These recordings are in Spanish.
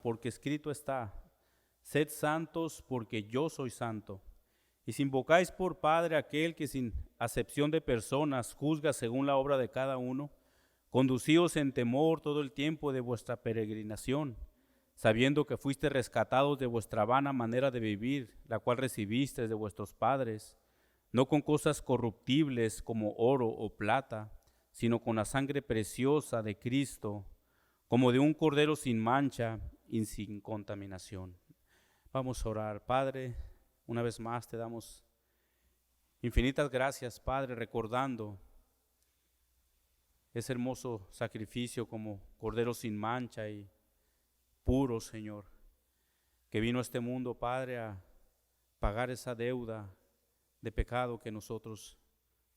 porque escrito está, sed santos porque yo soy santo. Y si invocáis por Padre aquel que sin acepción de personas juzga según la obra de cada uno, conducíos en temor todo el tiempo de vuestra peregrinación, sabiendo que fuiste rescatados de vuestra vana manera de vivir, la cual recibisteis de vuestros padres, no con cosas corruptibles como oro o plata, sino con la sangre preciosa de Cristo, como de un cordero sin mancha y sin contaminación. Vamos a orar. Padre, una vez más te damos infinitas gracias, Padre, recordando ese hermoso sacrificio como cordero sin mancha y puro, Señor, que vino a este mundo, Padre, a pagar esa deuda de pecado que nosotros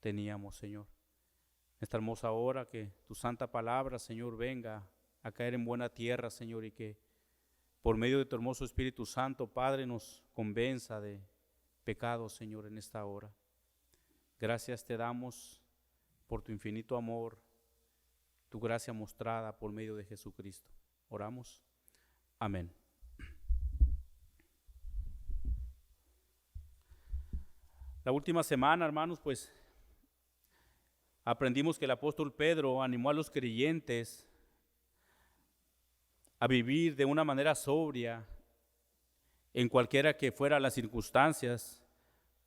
teníamos, Señor. Esta hermosa hora que tu santa palabra, Señor, venga a caer en buena tierra, Señor, y que por medio de tu hermoso Espíritu Santo, Padre, nos convenza de pecado, Señor, en esta hora. Gracias te damos por tu infinito amor, tu gracia mostrada por medio de Jesucristo. Oramos. Amén. La última semana, hermanos, pues aprendimos que el apóstol Pedro animó a los creyentes a vivir de una manera sobria en cualquiera que fuera las circunstancias.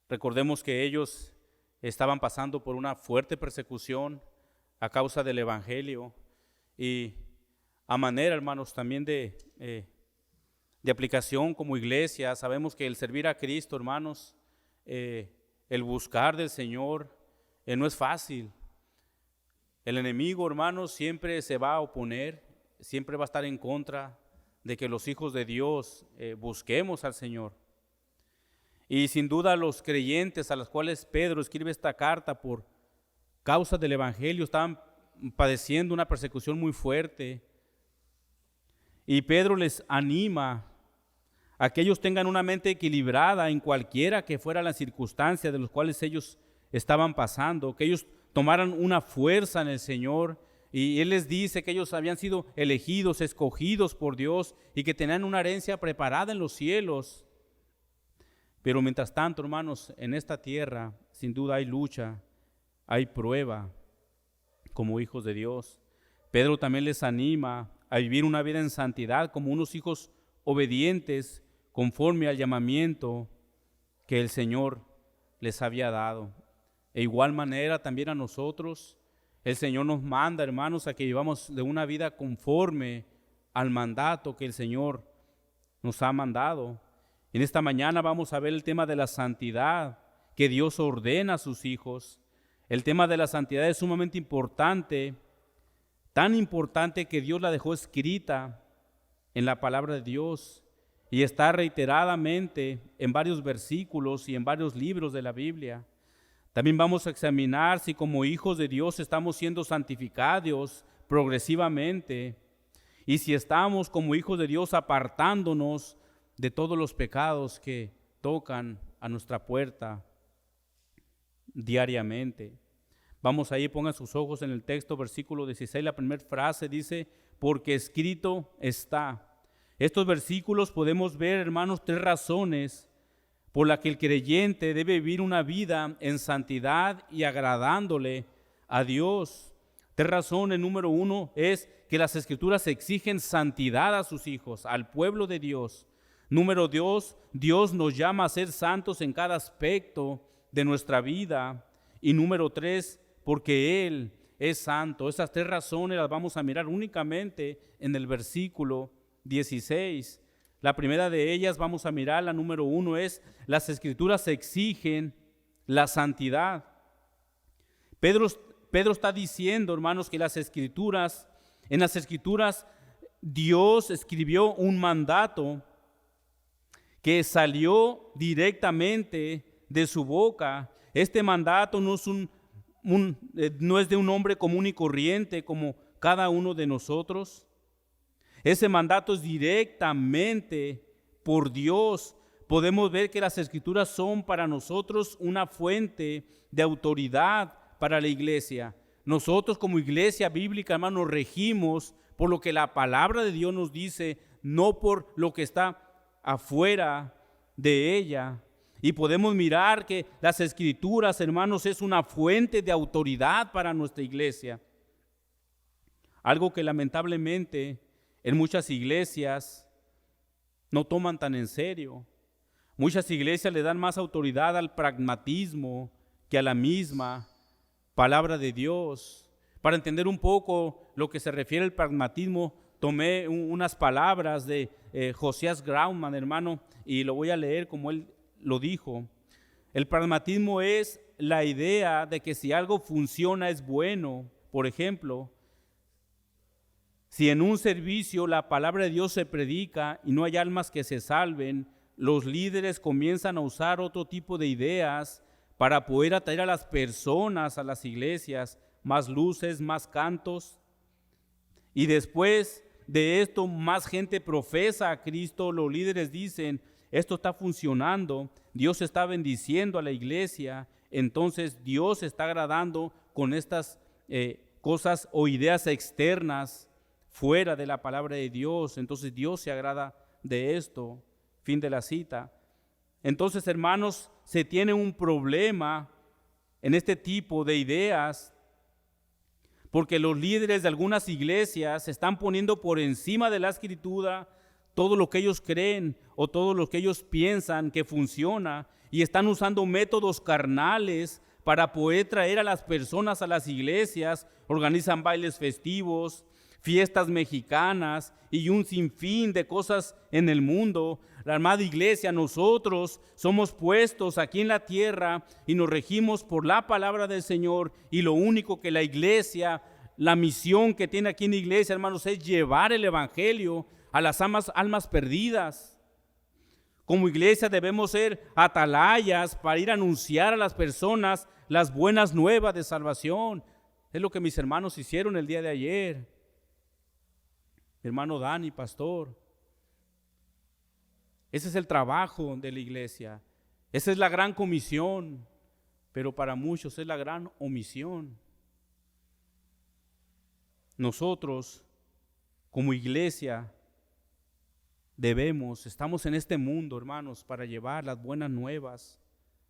Recordemos que ellos estaban pasando por una fuerte persecución a causa del evangelio y a manera, hermanos, también de aplicación como iglesia. Sabemos que el servir a Cristo, hermanos, el buscar del Señor no es fácil. El enemigo, hermanos, siempre se va a oponer, siempre va a estar en contra de que los hijos de Dios busquemos al Señor. Y sin duda los creyentes a los cuales Pedro escribe esta carta por causa del evangelio estaban padeciendo una persecución muy fuerte. Y Pedro les anima a que ellos tengan una mente equilibrada en cualquiera que fuera la circunstancia de los cuales ellos estaban pasando, que ellos tomaran una fuerza en el Señor. Y Él les dice que ellos habían sido elegidos, escogidos por Dios y que tenían una herencia preparada en los cielos. Pero mientras tanto, hermanos, en esta tierra sin duda hay lucha, hay prueba como hijos de Dios. Pedro también les anima a vivir una vida en santidad como unos hijos obedientes conforme al llamamiento que el Señor les había dado. De igual manera también a nosotros el Señor nos manda, hermanos, a que vivamos de una vida conforme al mandato que el Señor nos ha mandado. En esta mañana vamos a ver el tema de la santidad que Dios ordena a sus hijos. El tema de la santidad es sumamente importante, tan importante que Dios la dejó escrita en la palabra de Dios y está reiteradamente en varios versículos y en varios libros de la Biblia. También vamos a examinar si como hijos de Dios estamos siendo santificados progresivamente y si estamos como hijos de Dios apartándonos de todos los pecados que tocan a nuestra puerta diariamente. Vamos ahí, pongan sus ojos en el texto, versículo 16, la primera frase dice, porque escrito está. Estos versículos podemos ver, hermanos, tres razones por las que el creyente debe vivir una vida en santidad y agradándole a Dios. Tres razones. Número uno es que las Escrituras exigen santidad a sus hijos, al pueblo de Dios. Número dos, Dios nos llama a ser santos en cada aspecto de nuestra vida. Y número tres, porque Él es santo. Esas tres razones las vamos a mirar únicamente en el versículo 16. La primera de ellas vamos a mirar, la número uno es, las Escrituras exigen la santidad. Pedro está diciendo, hermanos, que en las Escrituras Dios escribió un mandato que salió directamente de su boca. Este mandato no es de un hombre común y corriente como cada uno de nosotros. Ese mandato es directamente por Dios. Podemos ver que las Escrituras son para nosotros una fuente de autoridad para la iglesia. Nosotros como iglesia bíblica, hermanos, nos regimos por lo que la palabra de Dios nos dice no por lo que está afuera de ella. Y podemos mirar que las Escrituras, hermanos, es una fuente de autoridad para nuestra iglesia. Algo que lamentablemente en muchas iglesias no toman tan en serio. Muchas iglesias le dan más autoridad al pragmatismo que a la misma palabra de Dios. Para entender un poco lo que se refiere al pragmatismo, tomé unas palabras de Josias Grauman, hermano, y lo voy a leer como él lo dijo. El pragmatismo es la idea de que si algo funciona es bueno. Por ejemplo, si en un servicio la palabra de Dios se predica y no hay almas que se salven, los líderes comienzan a usar otro tipo de ideas para poder atraer a las personas a las iglesias, más luces, más cantos. Y después de esto, más gente profesa a Cristo. Los líderes dicen, esto está funcionando, Dios está bendiciendo a la iglesia, entonces Dios está agradando con estas cosas o ideas externas fuera de la palabra de Dios. Entonces Dios se agrada de esto. Fin de la cita. Entonces, hermanos, se tiene un problema en este tipo de ideas porque los líderes de algunas iglesias están poniendo por encima de la Escritura todo lo que ellos creen o todo lo que ellos piensan que funciona, y están usando métodos carnales para poder traer a las personas a las iglesias. Organizan bailes festivos, fiestas mexicanas y un sinfín de cosas en el mundo. La amada iglesia, nosotros somos puestos aquí en la tierra y nos regimos por la palabra del Señor, y lo único que la iglesia, la misión que tiene aquí en la iglesia, hermanos, es llevar el evangelio a las almas perdidas. Como iglesia debemos ser atalayas para ir a anunciar a las personas las buenas nuevas de salvación. Es lo que mis hermanos hicieron el día de ayer. Mi hermano Dani, pastor. Ese es el trabajo de la iglesia. Esa es la gran comisión, pero para muchos es la gran omisión. Nosotros, como iglesia, estamos en este mundo, hermanos, para llevar las buenas nuevas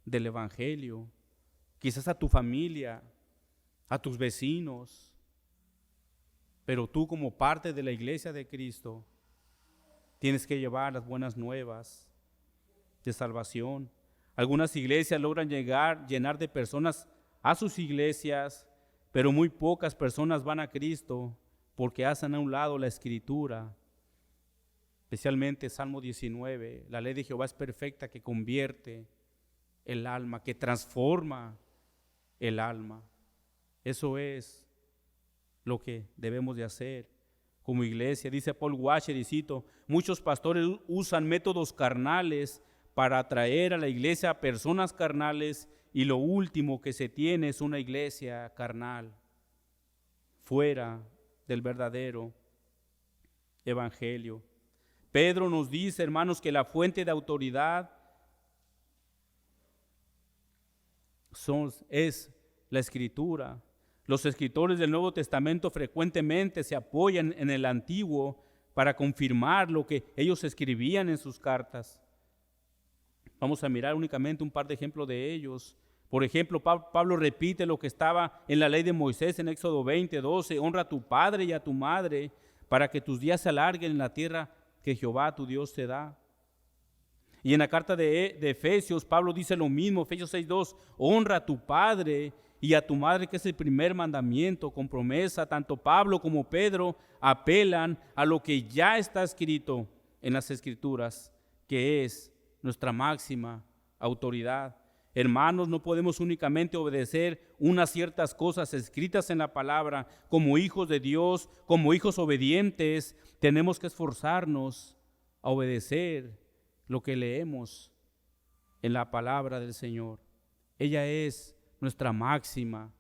del evangelio, quizás a tu familia, a tus vecinos, pero tú, como parte de la iglesia de Cristo, tienes que llevar las buenas nuevas de salvación. Algunas iglesias logran llenar de personas a sus iglesias, pero muy pocas personas van a Cristo porque hacen a un lado la Escritura. Especialmente Salmo 19, la ley de Jehová es perfecta, que convierte el alma, que transforma el alma. Eso es lo que debemos de hacer como iglesia. Dice Paul Washer, y cito, muchos pastores usan métodos carnales para atraer a la iglesia a personas carnales, y lo último que se tiene es una iglesia carnal, fuera del verdadero evangelio. Pedro nos dice, hermanos, que la fuente de autoridad es la Escritura. Los escritores del Nuevo Testamento frecuentemente se apoyan en el Antiguo para confirmar lo que ellos escribían en sus cartas. Vamos a mirar únicamente un par de ejemplos de ellos. Por ejemplo, Pablo repite lo que estaba en la ley de Moisés en Éxodo 20:12, honra a tu padre y a tu madre para que tus días se alarguen en la tierra que Jehová tu Dios te da. Y en la carta de Efesios, Pablo dice lo mismo, Efesios 6:2, honra a tu padre y a tu madre, que es el primer mandamiento con promesa. Tanto Pablo como Pedro apelan a lo que ya está escrito en las Escrituras, que es nuestra máxima autoridad. Hermanos, no podemos únicamente obedecer unas ciertas cosas escritas en la palabra. Como hijos de Dios, como hijos obedientes, tenemos que esforzarnos a obedecer lo que leemos en la palabra del Señor. Ella es nuestra máxima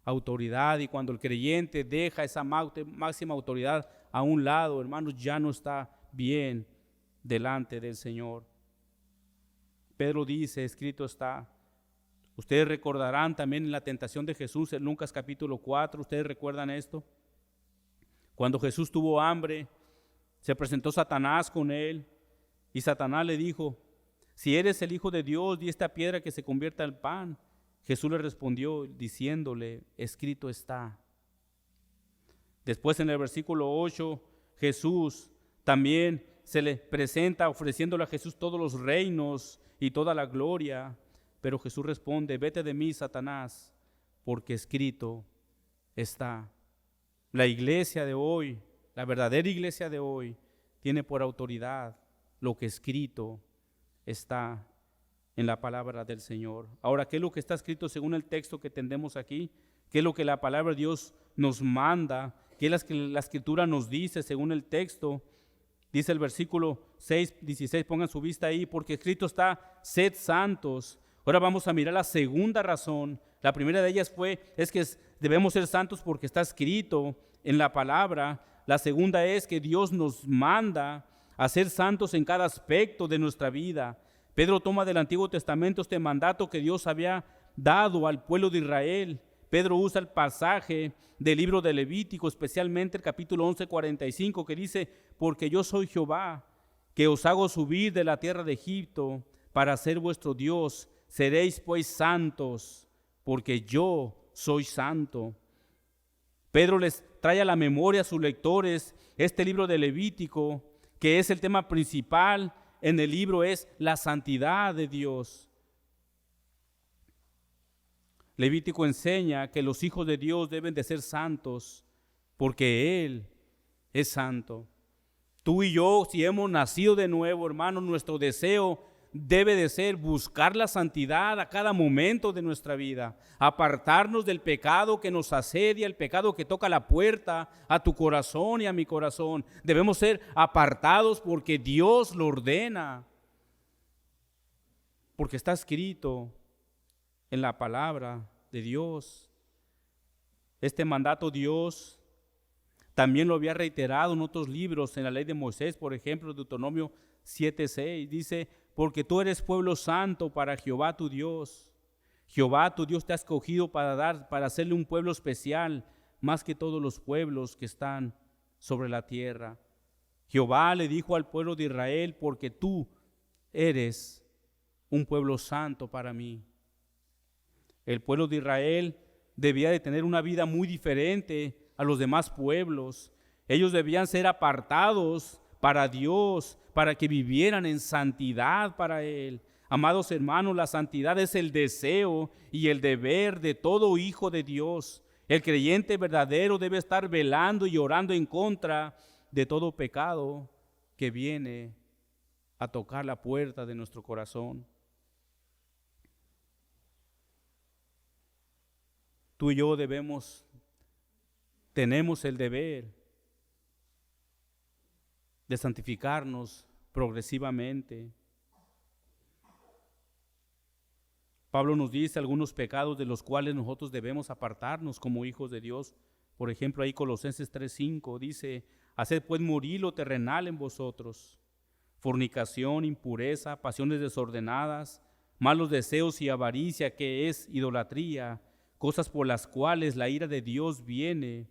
autoridad, y cuando el creyente deja esa máxima autoridad a un lado, hermanos, ya no está bien delante del Señor. Pedro dice, escrito está. Ustedes recordarán también en la tentación de Jesús en Lucas capítulo 4, ¿ustedes recuerdan esto? Cuando Jesús tuvo hambre, Se presentó Satanás con él y Satanás le dijo: si eres el Hijo de Dios, di esta piedra que se convierta en pan. Jesús le respondió diciéndole: escrito está. Después en el versículo 8, Jesús también se le presenta ofreciéndole a Jesús todos los reinos y toda la gloria. Pero Jesús responde: vete de mí, Satanás, porque escrito está. La iglesia de hoy, la verdadera iglesia de hoy, tiene por autoridad lo que escrito está en la palabra del Señor. Ahora, ¿qué es lo que está escrito según el texto que tendemos aquí? ¿Qué es lo que la palabra de Dios nos manda? ¿Qué es lo que la Escritura nos dice según el texto? Dice el versículo 16, pongan su vista ahí, porque escrito está: sed santos. Ahora vamos a mirar la segunda razón. La primera de ellas es que debemos ser santos porque está escrito en la palabra. La segunda es que Dios nos manda a ser santos en cada aspecto de nuestra vida. Pedro toma del Antiguo Testamento este mandato que Dios había dado al pueblo de Israel. Pedro usa el pasaje del libro de Levítico, especialmente el capítulo 11:45, que dice: porque yo soy Jehová, que os hago subir de la tierra de Egipto para ser vuestro Dios. Seréis pues santos, porque yo soy santo. Pedro les trae a la memoria a sus lectores este libro de Levítico, que es el tema principal en el libro, es la santidad de Dios. Levítico enseña que los hijos de Dios deben de ser santos porque Él es santo. Tú y yo, si hemos nacido de nuevo, hermanos, nuestro deseo debe de ser buscar la santidad a cada momento de nuestra vida, apartarnos del pecado que nos asedia, el pecado que toca la puerta a tu corazón y a mi corazón. Debemos ser apartados porque Dios lo ordena, porque está escrito en la palabra de Dios. Este mandato Dios también lo había reiterado en otros libros, en la ley de Moisés, por ejemplo, Deuteronomio 7:6, dice: porque tú eres pueblo santo para Jehová tu Dios. Jehová tu Dios te ha escogido para hacerle un pueblo especial, más que todos los pueblos que están sobre la tierra. Jehová le dijo al pueblo de Israel: porque tú eres un pueblo santo para mí. El pueblo de Israel debía de tener una vida muy diferente a los demás pueblos. Ellos debían ser apartados para Dios, para que vivieran en santidad para Él. Amados hermanos, la santidad es el deseo y el deber de todo hijo de Dios. El creyente verdadero debe estar velando y orando en contra de todo pecado que viene a tocar la puerta de nuestro corazón. Tú y yo tenemos el deber de santificarnos progresivamente. Pablo nos dice algunos pecados de los cuales nosotros debemos apartarnos como hijos de Dios. Por ejemplo, ahí Colosenses 3:5 dice: haced pues morir lo terrenal en vosotros: fornicación, impureza, pasiones desordenadas, malos deseos y avaricia, que es idolatría, cosas por las cuales la ira de Dios viene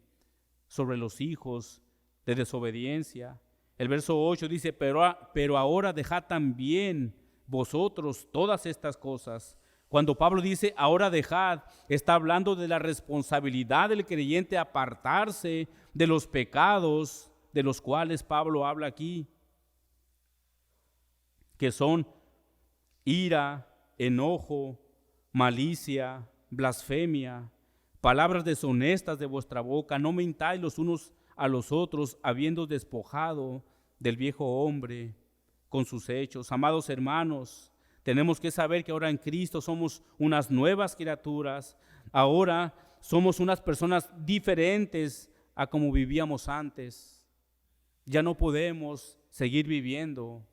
sobre los hijos de desobediencia. El verso 8 dice: pero ahora dejad también vosotros todas estas cosas. Cuando Pablo dice ahora dejad, está hablando de la responsabilidad del creyente apartarse de los pecados de los cuales Pablo habla aquí, que son ira, enojo, malicia, blasfemia, palabras deshonestas de vuestra boca. No mintáis los unos a los otros, habiendo despojado del viejo hombre con sus hechos. Amados hermanos, tenemos que saber que ahora en Cristo somos unas nuevas criaturas. Ahora somos unas personas diferentes a como vivíamos antes. Ya no podemos seguir viviendo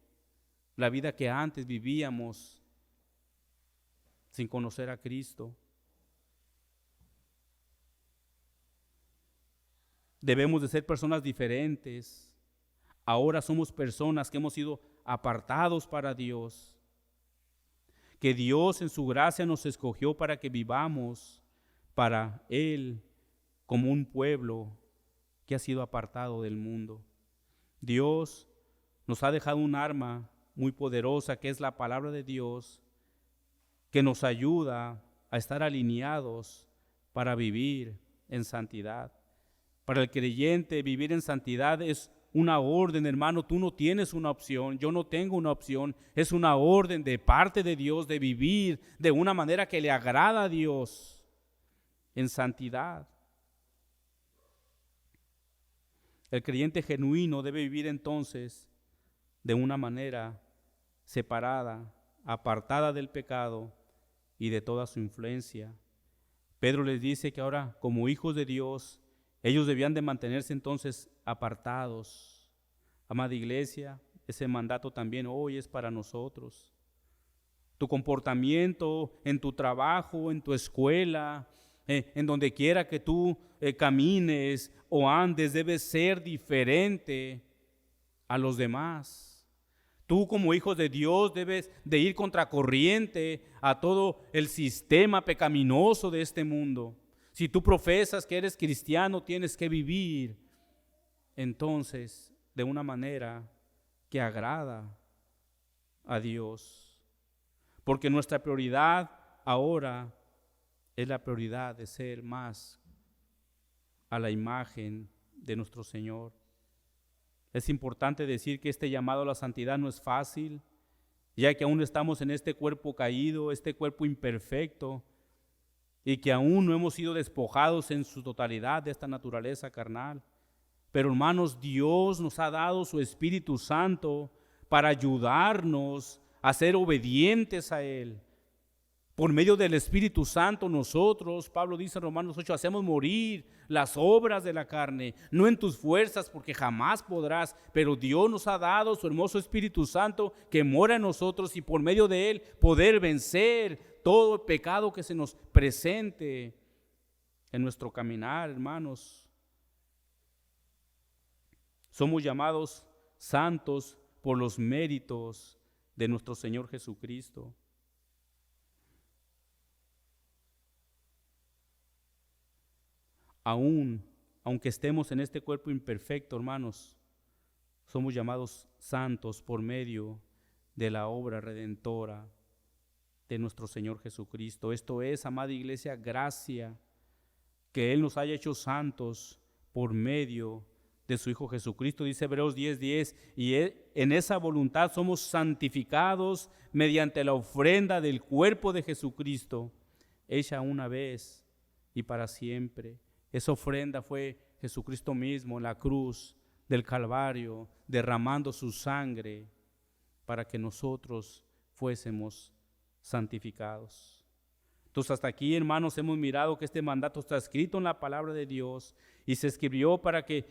la vida que antes vivíamos sin conocer a Cristo. Debemos de ser personas diferentes. Ahora somos personas que hemos sido apartados para Dios, que Dios en su gracia nos escogió para que vivamos para Él como un pueblo que ha sido apartado del mundo. Dios nos ha dejado un arma muy poderosa que es la palabra de Dios, que nos ayuda a estar alineados para vivir en santidad. Para el creyente, vivir en santidad es una orden, hermano. Tú no tienes una opción, yo no tengo una opción. Es una orden de parte de Dios de vivir de una manera que le agrada a Dios en santidad. El creyente genuino debe vivir entonces de una manera separada, apartada del pecado y de toda su influencia. Pedro les dice que ahora, como hijos de Dios, ellos debían de mantenerse entonces apartados. Amada iglesia, ese mandato también hoy es para nosotros. Tu comportamiento en tu trabajo, en tu escuela, en donde quiera que tú camines o andes, debe ser diferente a los demás. Tú como hijo de Dios debes de ir contracorriente a todo el sistema pecaminoso de este mundo. Si tú profesas que eres cristiano, tienes que vivir entonces de una manera que agrada a Dios. Porque nuestra prioridad ahora es la prioridad de ser más a la imagen de nuestro Señor. Es importante decir que este llamado a la santidad no es fácil, ya que aún estamos en este cuerpo caído, este cuerpo imperfecto, y que aún no hemos sido despojados en su totalidad de esta naturaleza carnal. Pero hermanos, Dios nos ha dado su Espíritu Santo para ayudarnos a ser obedientes a Él. Por medio del Espíritu Santo nosotros, Pablo dice en Romanos 8, hacemos morir las obras de la carne, no en tus fuerzas porque jamás podrás, pero Dios nos ha dado su hermoso Espíritu Santo que mora en nosotros y por medio de Él poder vencer todo el pecado que se nos presente en nuestro caminar, hermanos. Somos llamados santos por los méritos de nuestro Señor Jesucristo. Aunque estemos en este cuerpo imperfecto, hermanos, somos llamados santos por medio de la obra redentora de nuestro Señor Jesucristo. Esto es, amada iglesia, gracia, que Él nos haya hecho santos por medio de su Hijo Jesucristo. Dice Hebreos 10:10, y en esa voluntad somos santificados mediante la ofrenda del cuerpo de Jesucristo, hecha una vez y para siempre. Esa ofrenda fue Jesucristo mismo en la cruz del Calvario, derramando su sangre para que nosotros fuésemos santificados. Entonces hasta aquí, hermanos, hemos mirado que este mandato está escrito en la palabra de Dios y se escribió para que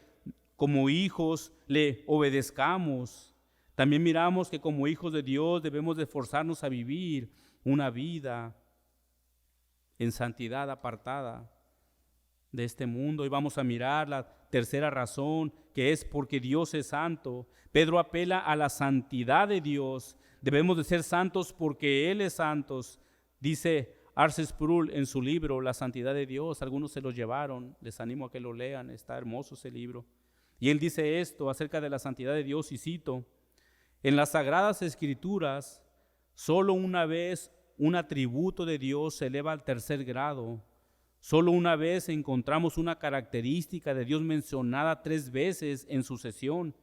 como hijos le obedezcamos. También miramos que como hijos de Dios debemos de esforzarnos a vivir una vida en santidad apartada de este mundo. Y vamos a mirar la tercera razón, que es porque Dios es santo. Pedro apela a la santidad de Dios. Debemos de ser santos porque Él es santo. Dice R.C. Sproul en su libro La santidad de Dios. Algunos se lo llevaron, les animo a que lo lean, está hermoso ese libro. Y él dice esto acerca de la santidad de Dios, y cito: en las Sagradas Escrituras, solo una vez un atributo de Dios se eleva al tercer grado. Solo una vez encontramos una característica de Dios mencionada 3 veces en sucesión.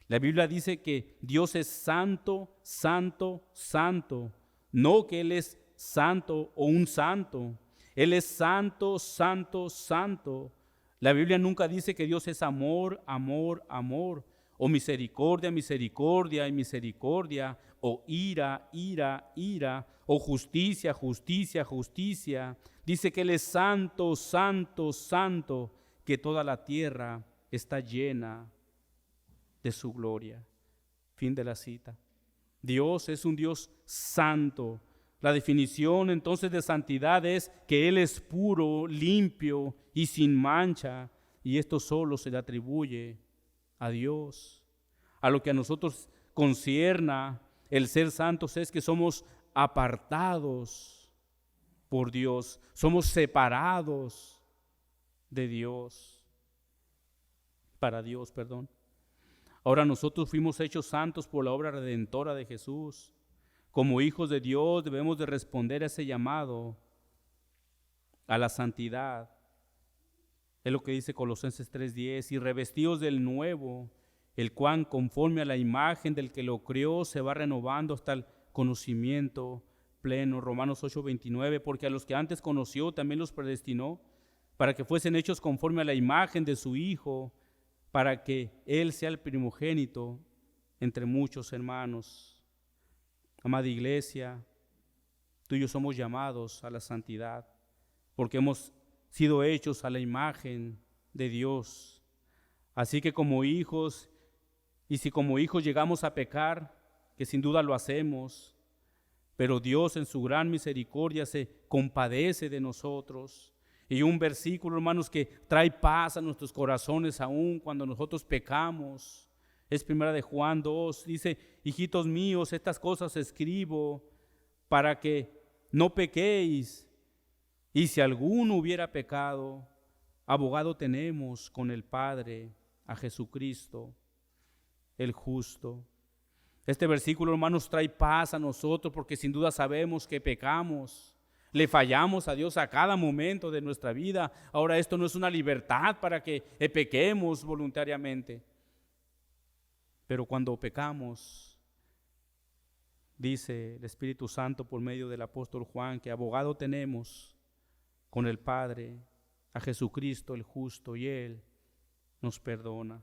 La Biblia dice que Dios es santo, santo, santo. No que Él es santo o un santo. Él es santo, santo, santo. La Biblia nunca dice que Dios es amor, amor, amor, o misericordia, misericordia y misericordia, o ira, ira, ira, o justicia, justicia, justicia. Dice que Él es santo, santo, santo, que toda la tierra está llena de su gloria. Fin de la cita. Dios es un Dios santo. La definición entonces de santidad es que Él es puro, limpio y sin mancha, y esto solo se le atribuye a Dios. A lo que a nosotros concierna el ser santos es que somos apartados por Dios, somos separados de Dios, para Dios, perdón. Ahora nosotros fuimos hechos santos por la obra redentora de Jesús. Como hijos de Dios debemos de responder a ese llamado a la santidad. Es lo que dice Colosenses 3:10, y revestidos del nuevo, el cual conforme a la imagen del que lo creó se va renovando hasta el conocimiento pleno. Romanos 8:29, porque a los que antes conoció también los predestinó para que fuesen hechos conforme a la imagen de su Hijo, para que Él sea el primogénito entre muchos hermanos. Amada iglesia, tú y yo somos llamados a la santidad, porque hemos sido hechos a la imagen de Dios. Así que como hijos, y si como hijos llegamos a pecar, que sin duda lo hacemos, pero Dios en su gran misericordia se compadece de nosotros. Y un versículo, hermanos, que trae paz a nuestros corazones aún cuando nosotros pecamos, es 1 de Juan 2, dice: hijitos míos, estas cosas escribo para que no pequéis. Y si alguno hubiera pecado, abogado tenemos con el Padre, a Jesucristo, el justo. Este versículo, hermanos, trae paz a nosotros porque sin duda sabemos que pecamos. Le fallamos a Dios a cada momento de nuestra vida. Ahora esto no es una libertad para que pequemos voluntariamente. Pero cuando pecamos, dice el Espíritu Santo por medio del apóstol Juan, que abogado tenemos con el Padre, a Jesucristo el justo, y Él nos perdona.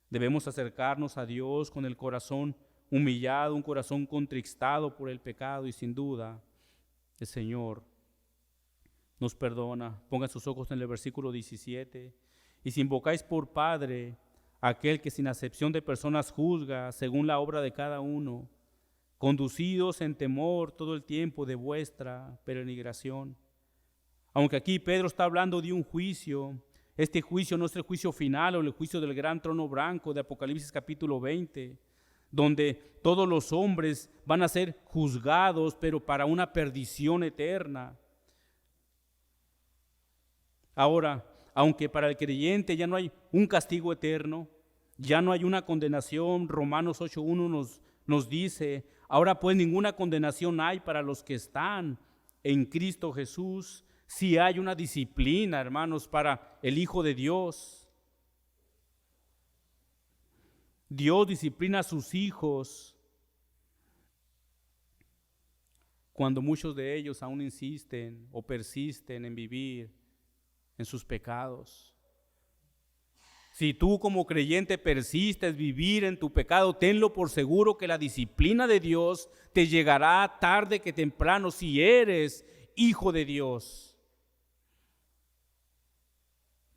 Debemos acercarnos a Dios con el corazón humillado, un corazón contristado por el pecado, y sin duda el Señor nos perdona. Pongan sus ojos en el versículo 17. Y si invocáis por Padre aquel que sin acepción de personas juzga según la obra de cada uno, conducidos en temor todo el tiempo de vuestra peregrinación. Aunque aquí Pedro está hablando de un juicio, este juicio no es el juicio final o el juicio del gran trono blanco de Apocalipsis capítulo 20, donde todos los hombres van a ser juzgados, pero para una perdición eterna. Ahora, aunque para el creyente ya no hay un castigo eterno, ya no hay una condenación, Romanos 8:1 nos dice: ahora pues ninguna condenación hay para los que están en Cristo Jesús. Sí hay una disciplina, hermanos, para el Hijo de Dios. Dios disciplina a sus hijos cuando muchos de ellos aún insisten o persisten en vivir en sus pecados. Si tú como creyente persistes vivir en tu pecado, tenlo por seguro que la disciplina de Dios te llegará tarde que temprano si eres hijo de Dios.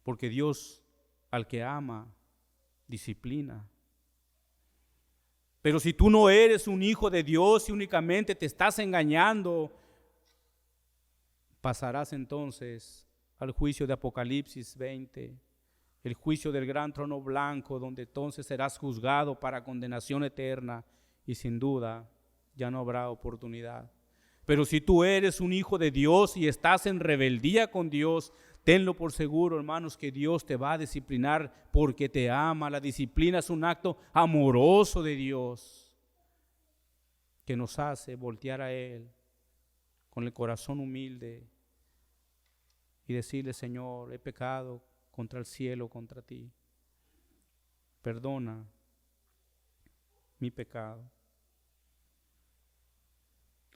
Porque Dios al que ama, disciplina. Pero si tú no eres un hijo de Dios y únicamente te estás engañando, pasarás entonces al juicio de Apocalipsis 20, el juicio del gran trono blanco, donde entonces serás juzgado para condenación eterna y sin duda ya no habrá oportunidad. Pero si tú eres un hijo de Dios y estás en rebeldía con Dios, tenlo por seguro, hermanos, que Dios te va a disciplinar porque te ama. La disciplina es un acto amoroso de Dios que nos hace voltear a Él con el corazón humilde y decirle: Señor, he pecado contra el cielo, contra ti. Perdona mi pecado.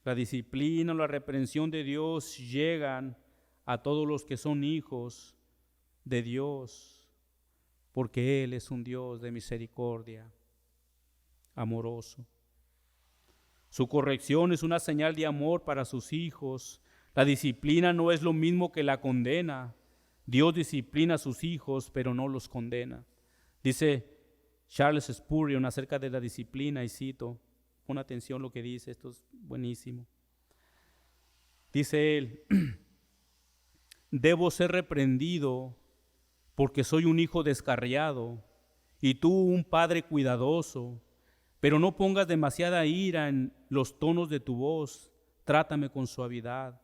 La disciplina o la reprensión de Dios llegan a todos los que son hijos de Dios, porque Él es un Dios de misericordia, amoroso. Su corrección es una señal de amor para sus hijos. La disciplina no es lo mismo que la condena. Dios disciplina a sus hijos, pero no los condena. Dice Charles Spurgeon acerca de la disciplina, y cito, pon atención lo que dice, esto es buenísimo. Dice él: debo ser reprendido porque soy un hijo descarriado y tú un padre cuidadoso, pero no pongas demasiada ira en los tonos de tu voz, trátame con suavidad.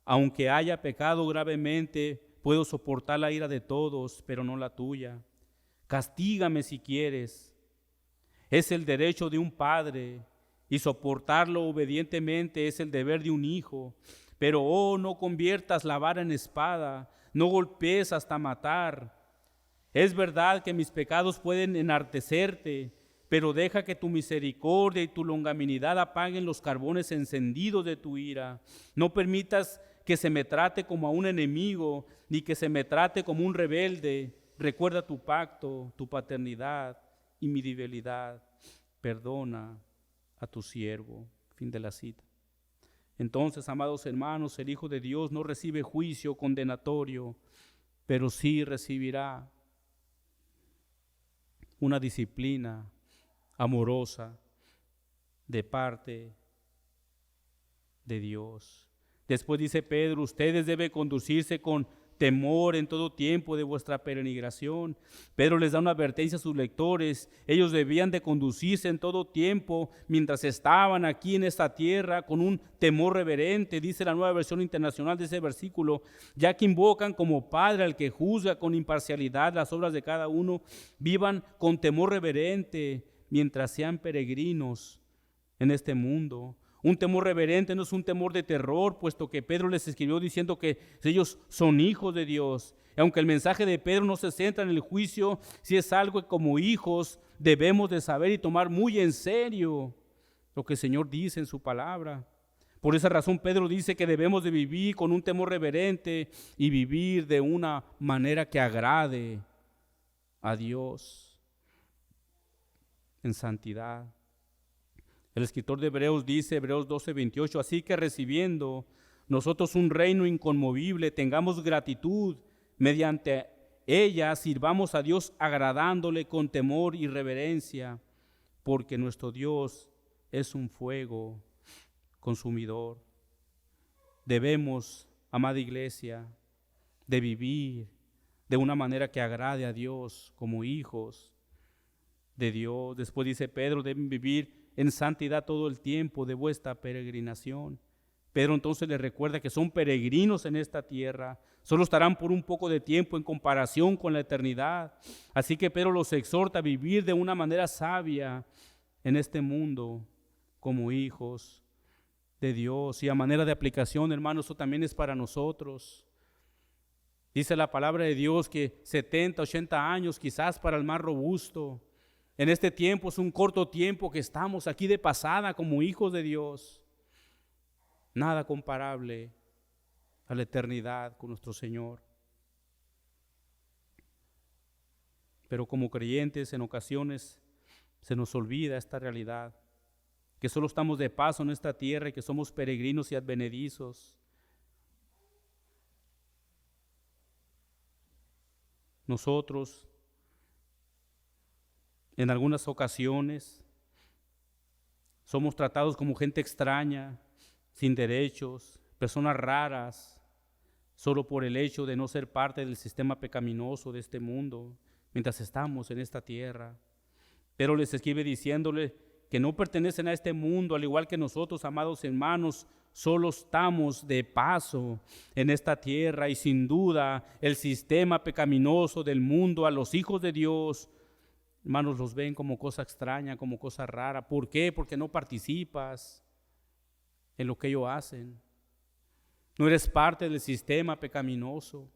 Aunque haya pecado gravemente, puedo soportar la ira de todos, pero no la tuya. Castígame si quieres, es el derecho de un padre y soportarlo obedientemente es el deber de un hijo. Pero no conviertas la vara en espada, no golpees hasta matar. Es verdad que mis pecados pueden enartecerte, pero deja que tu misericordia y tu longanimidad apaguen los carbones encendidos de tu ira. No permitas que se me trate como a un enemigo, ni que se me trate como un rebelde. Recuerda tu pacto, tu paternidad y mi fidelidad. Perdona a tu siervo. Fin de la cita. Entonces, amados hermanos, el Hijo de Dios no recibe juicio condenatorio, pero sí recibirá una disciplina amorosa de parte de Dios. Después dice Pedro, ustedes deben conducirse con temor en todo tiempo de vuestra peregrinación. Pedro les da una advertencia a sus lectores. Ellos debían de conducirse en todo tiempo mientras estaban aquí en esta tierra con un temor reverente, dice la Nueva Versión Internacional de ese versículo, ya que invocan como Padre al que juzga con imparcialidad las obras de cada uno. Vivan con temor reverente mientras sean peregrinos en este mundo. Un temor reverente no es un temor de terror, puesto que Pedro les escribió diciendo que ellos son hijos de Dios. Y aunque el mensaje de Pedro no se centra en el juicio, si es algo que como hijos debemos de saber y tomar muy en serio lo que el Señor dice en su palabra. Por esa razón Pedro dice que debemos de vivir con un temor reverente y vivir de una manera que agrade a Dios en santidad. El escritor de Hebreos dice, Hebreos 12:28, así que recibiendo nosotros un reino inconmovible, tengamos gratitud, mediante ella sirvamos a Dios agradándole con temor y reverencia, porque nuestro Dios es un fuego consumidor. Debemos, amada iglesia, de vivir de una manera que agrade a Dios como hijos de Dios. Después dice Pedro, deben vivir en santidad todo el tiempo de vuestra peregrinación. Pedro entonces les recuerda que son peregrinos en esta tierra, solo estarán por un poco de tiempo en comparación con la eternidad. Así que Pedro los exhorta a vivir de una manera sabia en este mundo como hijos de Dios. Y a manera de aplicación, hermanos, eso también es para nosotros. Dice la palabra de Dios que 70, 80 años quizás para el más robusto. En este tiempo es un corto tiempo que estamos aquí de pasada como hijos de Dios. Nada comparable a la eternidad con nuestro Señor. Pero como creyentes en ocasiones se nos olvida esta realidad, que solo estamos de paso en esta tierra y que somos peregrinos y advenedizos. Nosotros en algunas ocasiones somos tratados como gente extraña, sin derechos, personas raras, solo por el hecho de no ser parte del sistema pecaminoso de este mundo, mientras estamos en esta tierra. Pero les escribe diciéndole que no pertenecen a este mundo, al igual que nosotros, amados hermanos, solo estamos de paso en esta tierra y sin duda el sistema pecaminoso del mundo a los hijos de Dios, hermanos, los ven como cosa extraña, como cosa rara. ¿Por qué? Porque no participas en lo que ellos hacen. No eres parte del sistema pecaminoso.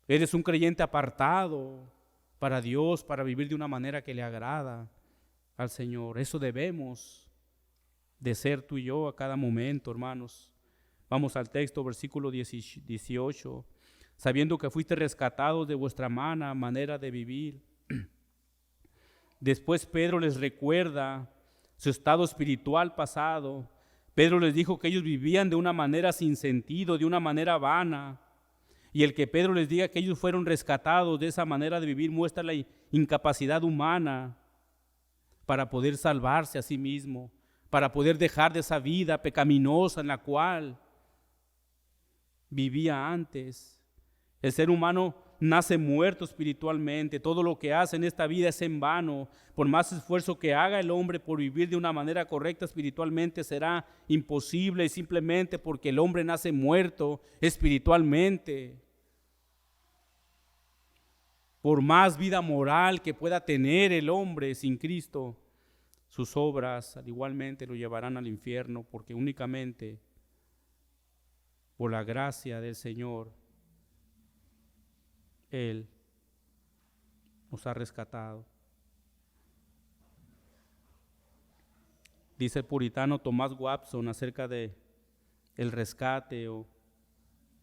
Eres un creyente apartado para Dios, para vivir de una manera que le agrada al Señor. Eso debemos de ser tú y yo a cada momento, hermanos. Vamos al texto, versículo 18. Sabiendo que fuiste rescatados de vuestra mala manera de vivir. Después Pedro les recuerda su estado espiritual pasado. Pedro les dijo que ellos vivían de una manera sin sentido, de una manera vana. Y el que Pedro les diga que ellos fueron rescatados de esa manera de vivir muestra la incapacidad humana para poder salvarse a sí mismo, para poder dejar de esa vida pecaminosa en la cual vivía antes. El ser humano nace muerto espiritualmente. Todo lo que hace en esta vida es en vano. Por más esfuerzo que haga el hombre por vivir de una manera correcta espiritualmente, será imposible, simplemente porque el hombre nace muerto espiritualmente. Por más vida moral que pueda tener el hombre sin Cristo, sus obras igualmente lo llevarán al infierno, porque únicamente por la gracia del Señor, Él nos ha rescatado. Dice el puritano Thomas Watson acerca de el rescate o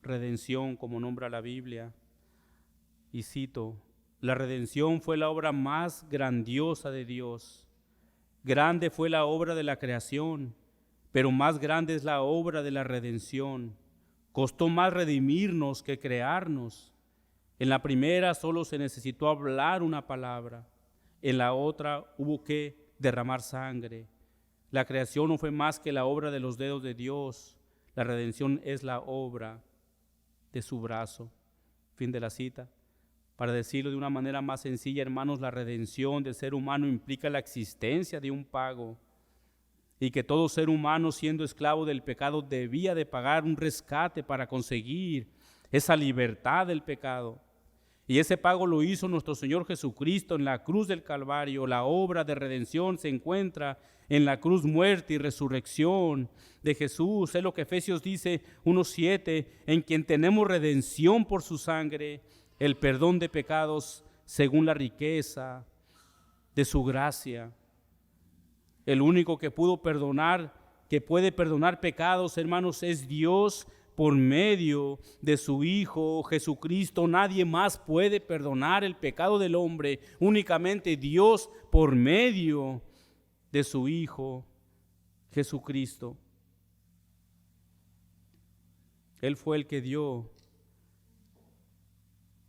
redención, como nombra la Biblia, y cito: la redención fue la obra más grandiosa de Dios. Grande fue la obra de la creación, pero más grande es la obra de la redención. Costó más redimirnos que crearnos. En la primera solo se necesitó hablar una palabra, en la otra hubo que derramar sangre. La creación no fue más que la obra de los dedos de Dios. La redención es la obra de su brazo. Fin de la cita. Para decirlo de una manera más sencilla, hermanos, la redención del ser humano implica la existencia de un pago, y que todo ser humano, siendo esclavo del pecado, debía de pagar un rescate para conseguir esa libertad del pecado. Y ese pago lo hizo nuestro Señor Jesucristo en la cruz del Calvario. La obra de redención se encuentra en la cruz, muerte y resurrección de Jesús. Es lo que Efesios dice 1:7, en quien tenemos redención por su sangre, el perdón de pecados según la riqueza de su gracia. El único que pudo perdonar, que puede perdonar pecados, hermanos, es Dios por medio de su Hijo Jesucristo. Nadie más puede perdonar el pecado del hombre, únicamente Dios por medio de su Hijo Jesucristo. Él fue el que dio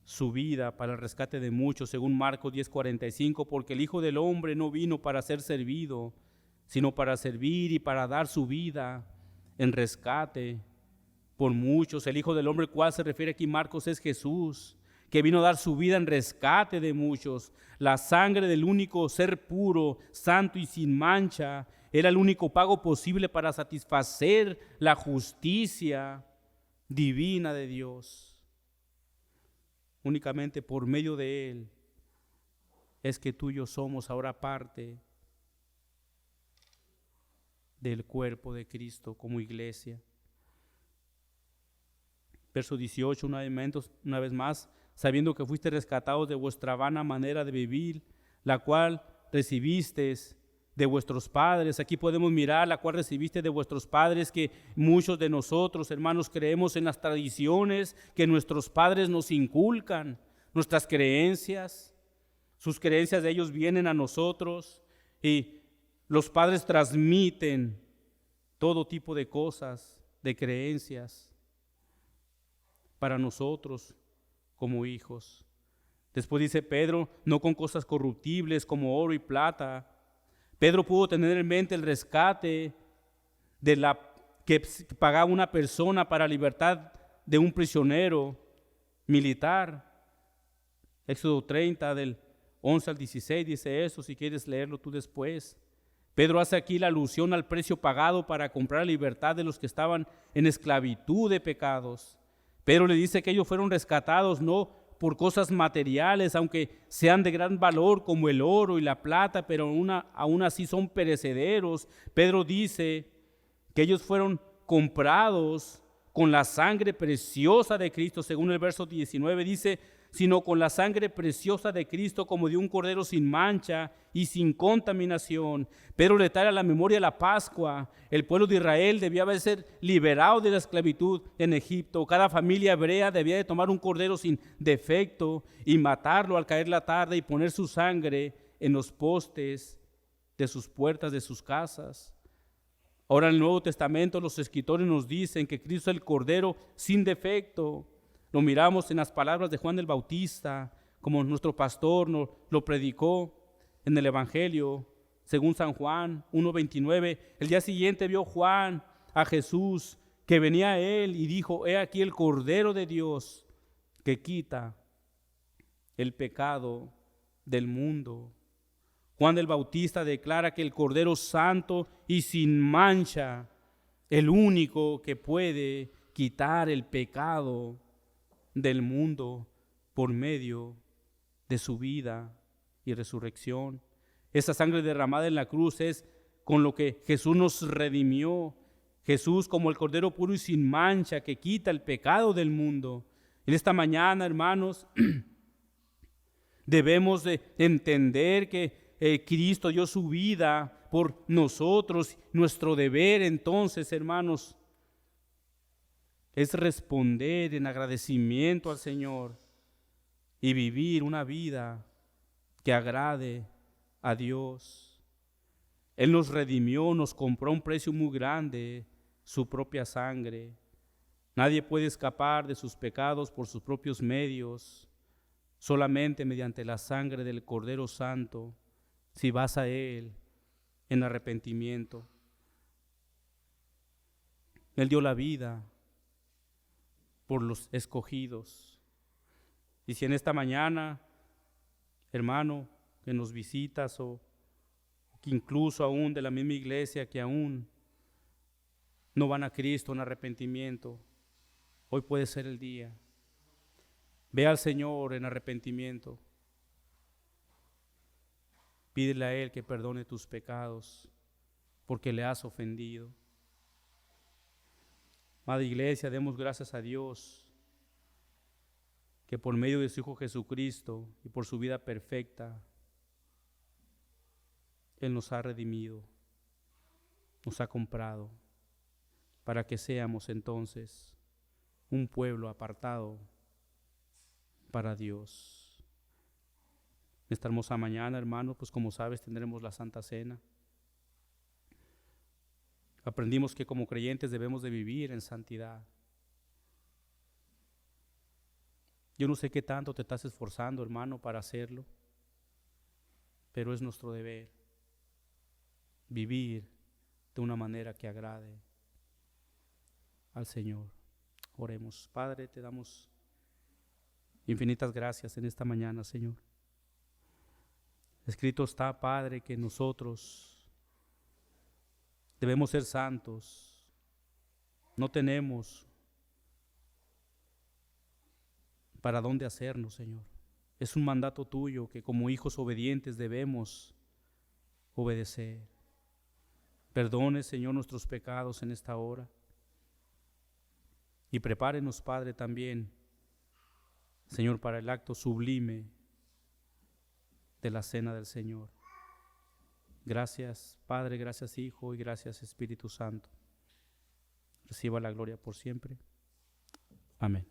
su vida para el rescate de muchos, según Marcos 10:45, porque el Hijo del Hombre no vino para ser servido, sino para servir y para dar su vida en rescate por muchos. El Hijo del Hombre, ¿cuál se refiere aquí Marcos? Es Jesús, que vino a dar su vida en rescate de muchos. La sangre del único ser puro, santo y sin mancha era el único pago posible para satisfacer la justicia divina de Dios. Únicamente por medio de Él es que tú y yo somos ahora parte del cuerpo de Cristo como iglesia. Verso 18, una vez más, sabiendo que fuiste rescatados de vuestra vana manera de vivir, la cual recibisteis de vuestros padres. Aquí podemos mirar la cual recibiste de vuestros padres, que muchos de nosotros, hermanos, creemos en las tradiciones que nuestros padres nos inculcan, nuestras creencias. Sus creencias de ellos vienen a nosotros y los padres transmiten todo tipo de cosas, de creencias para nosotros como hijos. Después dice Pedro, no con cosas corruptibles como oro y plata. Pedro pudo tener en mente el rescate de la que pagaba una persona para libertad de un prisionero militar. Éxodo 30 del 11 al 16 dice eso, si quieres leerlo tú después. Pedro hace aquí la alusión al precio pagado para comprar la libertad de los que estaban en esclavitud de pecados. Pedro le dice que ellos fueron rescatados no por cosas materiales, aunque sean de gran valor como el oro y la plata, pero aún así son perecederos. Pedro dice que ellos fueron comprados con la sangre preciosa de Cristo, según el verso 19 dice, sino con la sangre preciosa de Cristo como de un cordero sin mancha y sin contaminación. Pedro le trae a la memoria la Pascua. El pueblo de Israel debía haber sido liberado de la esclavitud en Egipto. Cada familia hebrea debía de tomar un cordero sin defecto y matarlo al caer la tarde y poner su sangre en los postes de sus puertas de sus casas. Ahora en el Nuevo Testamento los escritores nos dicen que Cristo es el cordero sin defecto. Lo miramos en las palabras de Juan el Bautista, como nuestro pastor nos lo predicó en el Evangelio, según San Juan 1:29. El día siguiente vio Juan a Jesús que venía a él y dijo, he aquí el Cordero de Dios que quita el pecado del mundo. Juan el Bautista declara que el Cordero Santo y sin mancha, el único que puede quitar el pecado del mundo por medio de su vida y resurrección. Esa sangre derramada en la cruz es con lo que Jesús nos redimió. Jesús como el Cordero puro y sin mancha que quita el pecado del mundo. En esta mañana, hermanos, debemos de entender que Cristo dio su vida por nosotros. Nuestro deber entonces, hermanos, es responder en agradecimiento al Señor y vivir una vida que agrade a Dios. Él nos redimió, nos compró a un precio muy grande, su propia sangre. Nadie puede escapar de sus pecados por sus propios medios, solamente mediante la sangre del Cordero Santo, si vas a Él en arrepentimiento. Él dio la vida por los escogidos. Y si en esta mañana, hermano, que nos visitas o que incluso aún de la misma iglesia que aún no van a Cristo en arrepentimiento, hoy puede ser el día. Ve al Señor en arrepentimiento. Pídele a Él que perdone tus pecados porque le has ofendido. Madre Iglesia, demos gracias a Dios que por medio de su Hijo Jesucristo y por su vida perfecta, Él nos ha redimido, nos ha comprado, para que seamos entonces un pueblo apartado para Dios. En esta hermosa mañana, hermano, pues como sabes, tendremos la Santa Cena. Aprendimos que como creyentes debemos de vivir en santidad. Yo no sé qué tanto te estás esforzando, hermano, para hacerlo, pero es nuestro deber vivir de una manera que agrade al Señor. Oremos. Padre, te damos infinitas gracias en esta mañana, Señor. Escrito está, Padre, que nosotros debemos ser santos. No tenemos para dónde hacernos, Señor. Es un mandato tuyo que como hijos obedientes debemos obedecer. Perdone, Señor, nuestros pecados en esta hora. Y prepárenos, Padre, también, Señor, para el acto sublime de la cena del Señor. Gracias, Padre, gracias, Hijo, y gracias, Espíritu Santo. Reciba la gloria por siempre. Amén.